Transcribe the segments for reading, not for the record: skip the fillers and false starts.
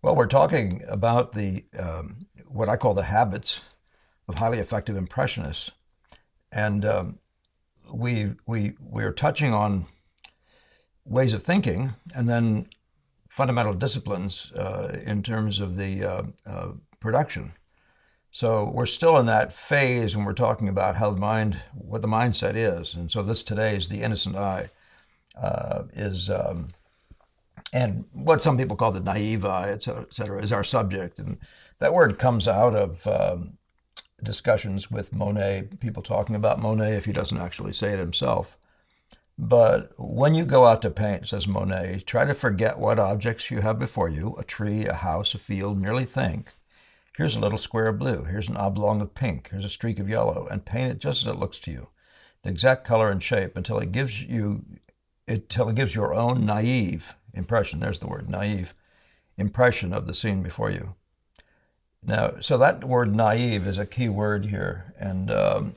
Well, we're talking about the what I call the habits of highly effective impressionists, and we're touching on ways of thinking, and then fundamental disciplines in terms of the production. So we're still in that phase when we're talking about how the mind, what the mindset is, and so this today is the innocent eye, is and what some people call the naive eye, et cetera, is our subject. And that word comes out of discussions with Monet, people talking about Monet if he doesn't actually say it himself. But when you go out to paint, says Monet, try to forget what objects you have before you, a tree, a house, a field, merely think. Here's a little square of blue, here's an oblong of pink, here's a streak of yellow, and paint it just as it looks to you, the exact color and shape until it gives your own naive impression, there's the word, naive, impression of the scene before you. Now, so that word naive is a key word here, and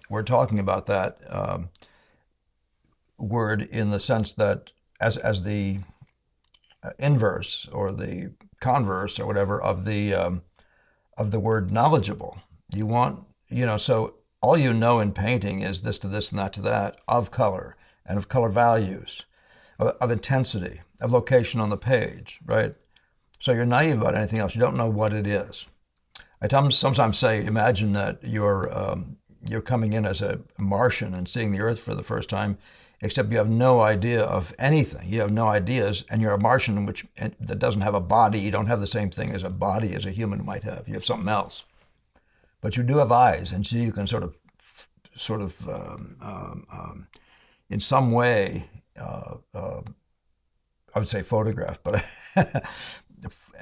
we're talking about that word in the sense that as the inverse or the converse or whatever of the word knowledgeable. You want, so all you know in painting is this to this and that to that of color and of color values, of intensity, of location on the page, right? So you're naive about anything else. You don't know what it is. I sometimes say, imagine that you're coming in as a Martian and seeing the Earth for the first time, except you have no idea of anything. You have no ideas, and you're a Martian that doesn't have a body. You don't have the same thing as a body as a human might have. You have something else, but you do have eyes, and so you can sort of, in some way, I would say photograph, but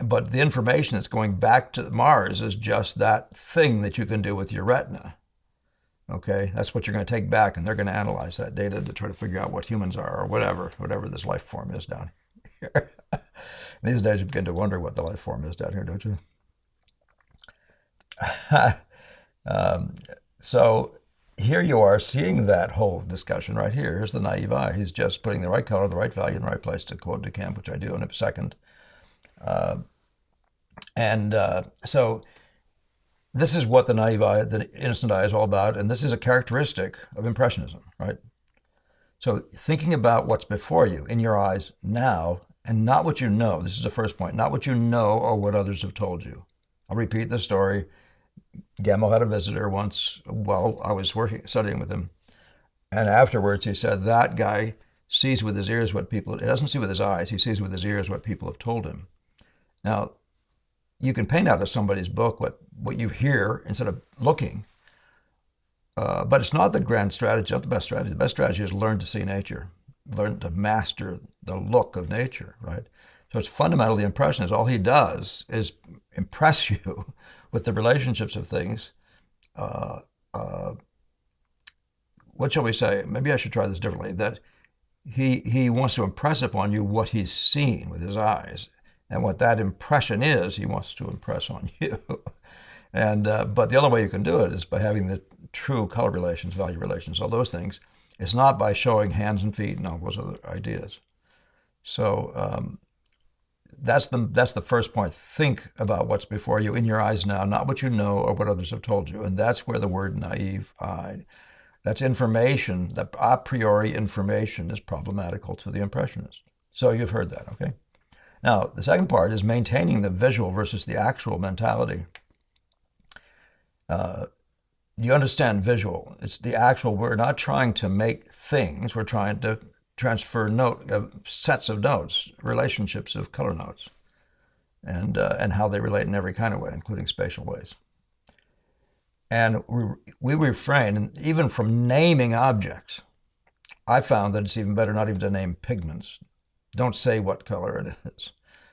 but the information that's going back to Mars is just that thing that you can do with your retina. Okay, that's what you're going to take back, and they're going to analyze that data to try to figure out what humans are, or whatever this life form is down here. These days, you begin to wonder what the life form is down here, don't you? So here you are seeing that whole discussion right here. Here's the naive eye. He's just putting the right color, the right value in the right place, to quote DeCamp, which I do in a second. So this is what the naive eye, the innocent eye is all about, and this is a characteristic of Impressionism, right? So thinking about what's before you in your eyes now, and not what you know. This is the first point, not what you know or what others have told you. I'll repeat the story. Gamble had a visitor once while I was studying with him, and afterwards he said, that guy sees with his ears what people, he doesn't see with his eyes, he sees with his ears what people have told him. Now, you can paint out of somebody's book what you hear instead of looking, but it's not the grand strategy, not the best strategy. The best strategy is learn to see nature, learn to master the look of nature, right? So it's fundamentally impressionist. All he does is impress you with the relationships of things. What shall we say? Maybe I should try this differently. That he wants to impress upon you what he's seen with his eyes. And what that impression is, he wants to impress on you. And but the only way you can do it is by having the true color relations, value relations, all those things. It's not by showing hands and feet and all those other ideas. So that's the first point. Think about what's before you in your eyes now, not what you know or what others have told you. And that's where the word naive eye. That's information. That a priori information is problematical to the impressionist. So you've heard that, okay? Now, the second part is maintaining the visual versus the actual mentality. You understand visual. It's the actual. We're not trying to make things. We're trying to transfer sets of notes, relationships of color notes, and how they relate in every kind of way, including spatial ways. And we refrain, even from naming objects. I found that it's even better not even to name pigments. Don't say what color it is.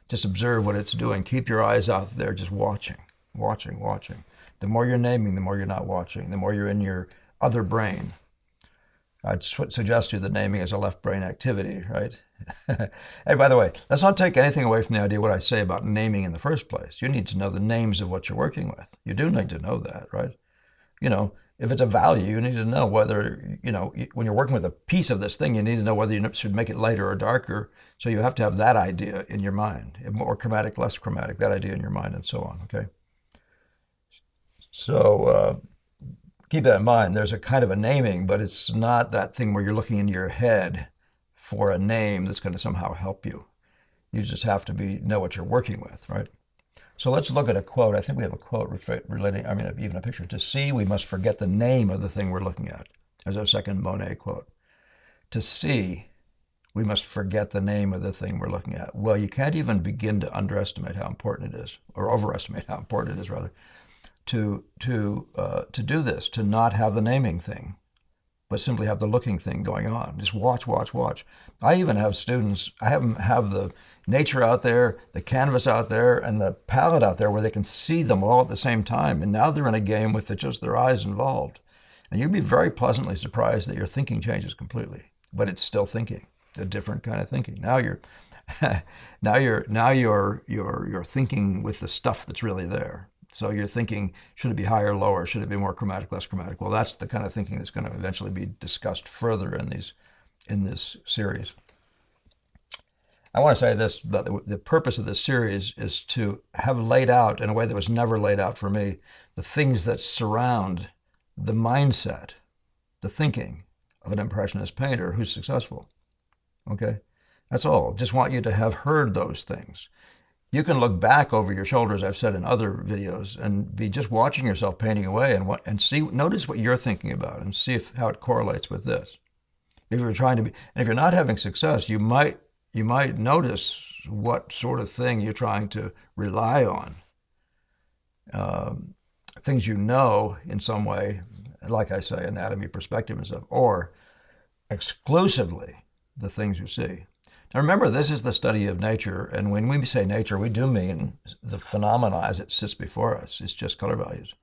Just observe what it's doing. Keep your eyes out there, just watching. The more you're naming, the more you're not watching, the more you're in your other brain. I'd suggest to you that naming is a left brain activity, right? Hey, by the way, let's not take anything away from the idea what I say about naming in the first place. You need to know the names of what you're working with. You do need to know that, right? If it's a value, you need to know whether, when you're working with a piece of this thing, you need to know whether you should make it lighter or darker. So you have to have that idea in your mind, more chromatic, less chromatic, that idea in your mind, and so on, okay? So keep that in mind. There's a kind of a naming, but it's not that thing where you're looking into your head for a name that's going to somehow help you. You just have to know what you're working with, right? So let's look at a quote. I think we have a quote relating, even a picture. To see, we must forget the name of the thing we're looking at. There's our second Monet quote. To see, we must forget the name of the thing we're looking at. Well, you can't even begin to underestimate how important it is, or overestimate how important it is, rather, to do this, to not have the naming thing, but simply have the looking thing going on. Just watch, watch, watch. I even have students, I have the nature out there, the canvas out there, and the palette out there where they can see them all at the same time. And now they're in a game with just their eyes involved. And you'd be very pleasantly surprised that your thinking changes completely, but it's still thinking, a different kind of thinking. Now you're thinking with the stuff that's really there. So you're thinking, should it be higher, lower? Should it be more chromatic, less chromatic? Well, that's the kind of thinking that's going to eventually be discussed further in this series. I want to say this, but the purpose of this series is to have laid out, in a way that was never laid out for me, the things that surround the mindset, the thinking of an Impressionist painter who's successful. Okay? That's all. Just want you to have heard those things. You can look back over your shoulders, I've said in other videos, and be just watching yourself painting away and notice what you're thinking about and see how it correlates with this. If you're if you're not having success, you might notice what sort of thing you're trying to rely on. Things you know in some way, like I say, anatomy, perspective and stuff, or exclusively the things you see. Now remember, this is the study of nature, and when we say nature, we do mean the phenomena as it sits before us. It's just color values.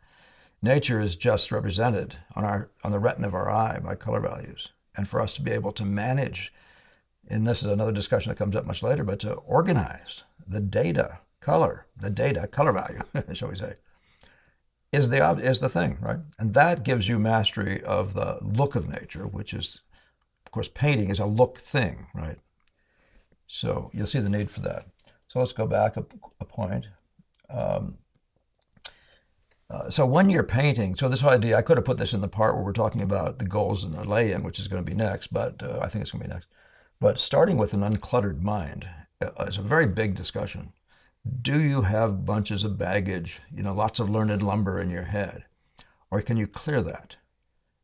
Nature is just represented on the retina of our eye by color values. And for us to be able to manage, and this is another discussion that comes up much later, but to organize the data, color value, shall we say, is the thing, right? And that gives you mastery of the look of nature, which is, of course, painting is a look thing, right? So you'll see the need for that. So let's go back a point. So when you're painting, so this whole idea, I could have put this in the part where we're talking about the goals and the lay-in, which is going to be next, but I think it's going to be next. But starting with an uncluttered mind is a very big discussion. Do you have bunches of baggage, lots of learned lumber in your head? Or can you clear that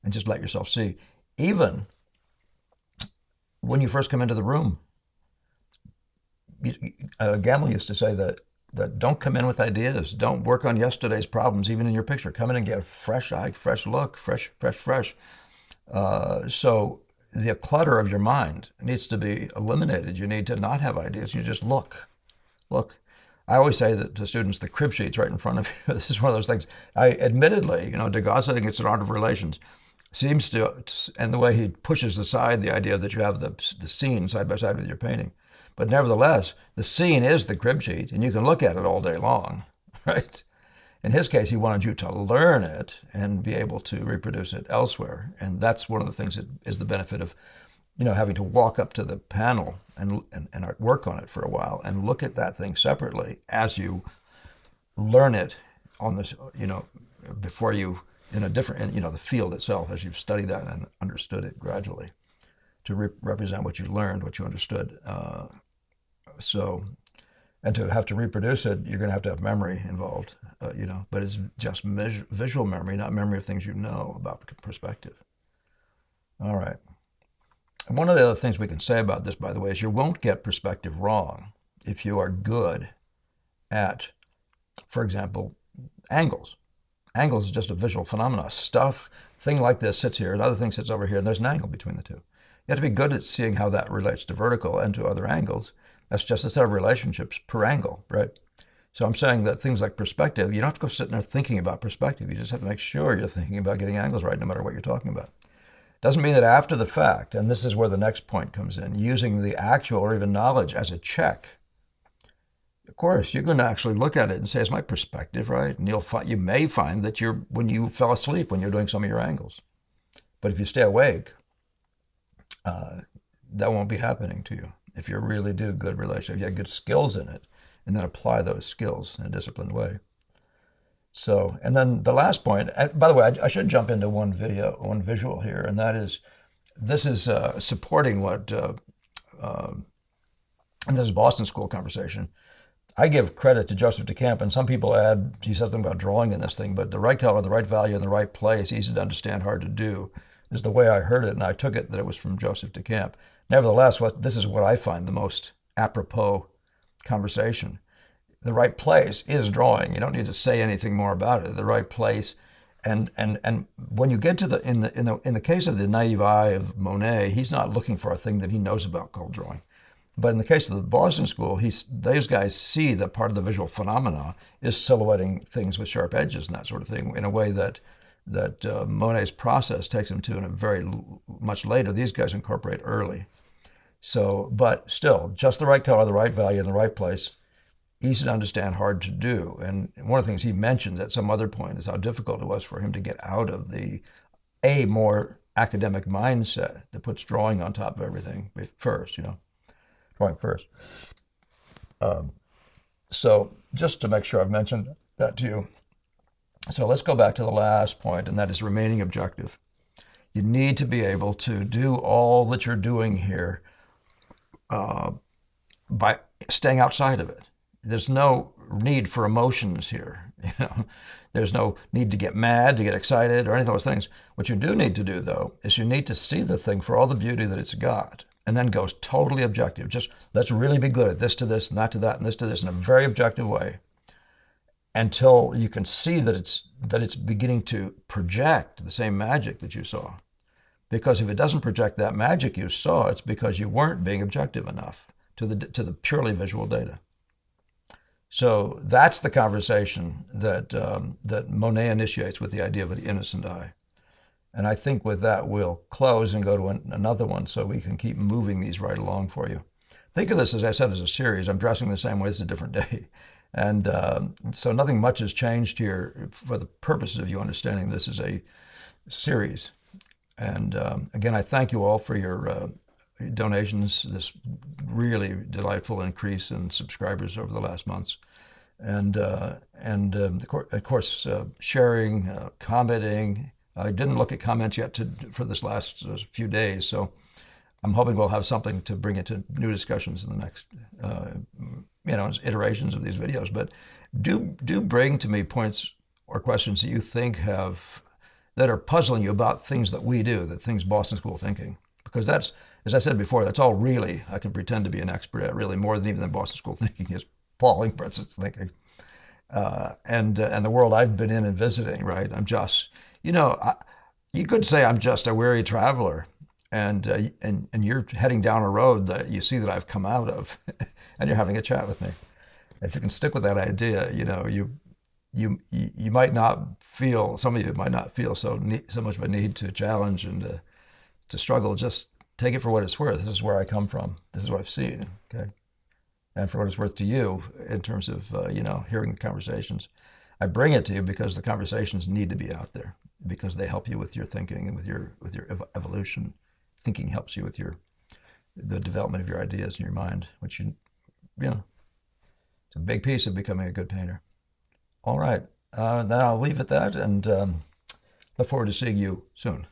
and just let yourself see? Even when you first come into the room, Gamble used to say that don't come in with ideas. Don't work on yesterday's problems, even in your picture. Come in and get a fresh eye, fresh look, fresh. So the clutter of your mind needs to be eliminated. You need to not have ideas. You just look. I always say that to students, the crib sheet's right in front of you. This is one of those things. Admittedly, Degas, I think it's an art of relations, seems to, and the way he pushes aside the idea that you have the scene side by side with your painting. But nevertheless, the scene is the crib sheet, and you can look at it all day long, right? In his case, he wanted you to learn it and be able to reproduce it elsewhere. And that's one of the things that is the benefit of, having to walk up to the panel and work on it for a while and look at that thing separately as you learn it on this, before you, in a different, the field itself, as you've studied that and understood it gradually to represent what you learned, what you understood. And to have to reproduce it, you're going to have memory involved, but it's just visual memory, not memory of things you know about perspective. All right. And one of the other things we can say about this, by the way, is you won't get perspective wrong if you are good at, for example, angles. Angles is just a visual phenomenon. Thing like this sits here, another thing sits over here, and there's an angle between the two. You have to be good at seeing how that relates to vertical and to other angles. That's just a set of relationships per angle, right? So I'm saying that things like perspective, you don't have to go sitting there thinking about perspective. You just have to make sure you're thinking about getting angles right no matter what you're talking about. Doesn't mean that after the fact, and this is where the next point comes in, using the actual or even knowledge as a check, Of course, you're going to actually look at it and say, "It's my perspective, right?" And you may find that when you fell asleep when you're doing some of your angles, but if you stay awake, uh, that won't be happening to you. If you really do good relationship, you have good skills in it, and then apply those skills in a disciplined way. So, and then the last point. By the way, I should jump into one visual here, and that is this is supporting what. And this is Boston School conversation. I give credit to Joseph DeCamp, and some people add, he says something about drawing in this thing, but the right color, the right value, in the right place, easy to understand, hard to do, is the way I heard it, and I took it that it was from Joseph DeCamp. Nevertheless, this is what I find the most apropos conversation. The right place is drawing. You don't need to say anything more about it. The right place, and when you get to in the case of the naive eye of Monet, he's not looking for a thing that he knows about called drawing. But in the case of the Boston School, those guys see that part of the visual phenomena is silhouetting things with sharp edges and that sort of thing in a way that Monet's process takes them to in a very much later. These guys incorporate early. So, but still, just the right color, the right value, in the right place, easy to understand, hard to do. And one of the things he mentions at some other point is how difficult it was for him to get out of a more academic mindset that puts drawing on top of everything first, drawing first. So just to make sure I've mentioned that to you. So let's go back to the last point, and that is remaining objective. You need to be able to do all that you're doing here by staying outside of it. There's no need for emotions here. There's no need to get mad, to get excited, or any of those things. What you do need to do, though, is you need to see the thing for all the beauty that it's got, and then goes totally objective. Just let's really be good at this to this, and that to that, and this to this in a very objective way, until you can see that it's beginning to project the same magic that you saw. Because if it doesn't project that magic you saw, it's because you weren't being objective enough to the purely visual data. So that's the conversation that Monet initiates with the idea of the innocent eye. And I think with that, we'll close and go to another one so we can keep moving these right along for you. Think of this, as I said, as a series. I'm dressing the same way. It's a different day. And so nothing much has changed here for the purposes of you understanding this is a series. And again, I thank you all for your donations, this really delightful increase in subscribers over the last months. And of course, sharing, commenting. I didn't look at comments yet for this last few days, so I'm hoping we'll have something to bring into new discussions in the next, iterations of these videos. But do bring to me points or questions that you think that are puzzling you about things that we do, that things Boston School thinking, because that's, as I said before, that's all really I can pretend to be an expert at, really more than even the Boston School thinking is Paul Impressionists thinking, and the world I've been in and visiting. Right, I'm just. You could say I'm just a weary traveler, and you're heading down a road that you see that I've come out of, and you're having a chat with me. If you can stick with that idea, you might not feel. Some of you might not feel so much of a need to challenge and to struggle. Just take it for what it's worth. This is where I come from. This is what I've seen. Okay, and for what it's worth to you in terms of hearing the conversations. I bring it to you because the conversations need to be out there, because they help you with your thinking and with your evolution. Thinking helps you with the development of your ideas in your mind, which it's a big piece of becoming a good painter. All right, then I'll leave it at that, and look forward to seeing you soon.